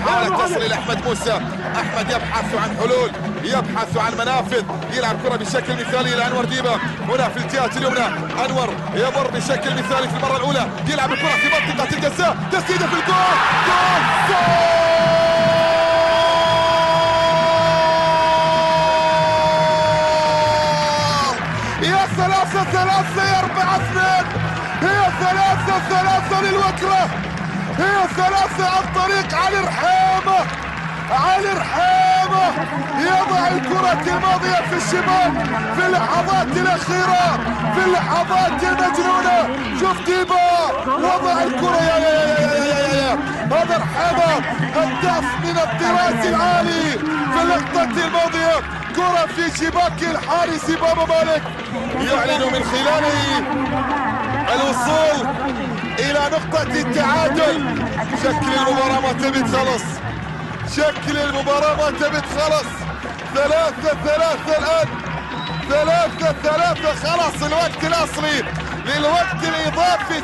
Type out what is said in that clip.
محاولة تصل إلى أحمد موسى. أحمد يبحث عن حلول، يبحث عن منافذ، يلعب كرة بشكل مثالي إلى أنور ديبا هنا في الجهة اليمنى. أنور يمر بشكل مثالي في المرة الأولى، يلعب الكرة في منطقة الجزاء، تسديدة في الجول، جول! يا 3-3 يا 4-2، هي 3-3 للوكرة، هي 3 عن طريق علي رحامة. علي رحامة يضع الكرة الماضية في الشباك في اللحظات الأخيرة، في اللحظات المجنونة. شوف ديبا وضع الكرة، يا هذا رحامة هداف من الطراز العالي في اللقطة الماضية. كرة في شباك الحارس بابا مالك، يعلن من خلاله الوصول إلى نقطة التعادل. شكل المباراة ما تبي تخلص، شكل المباراة ما تبي تخلص. 3-3 الآن، 3-3 خلاص الوقت الأصلي للوقت الإضافي.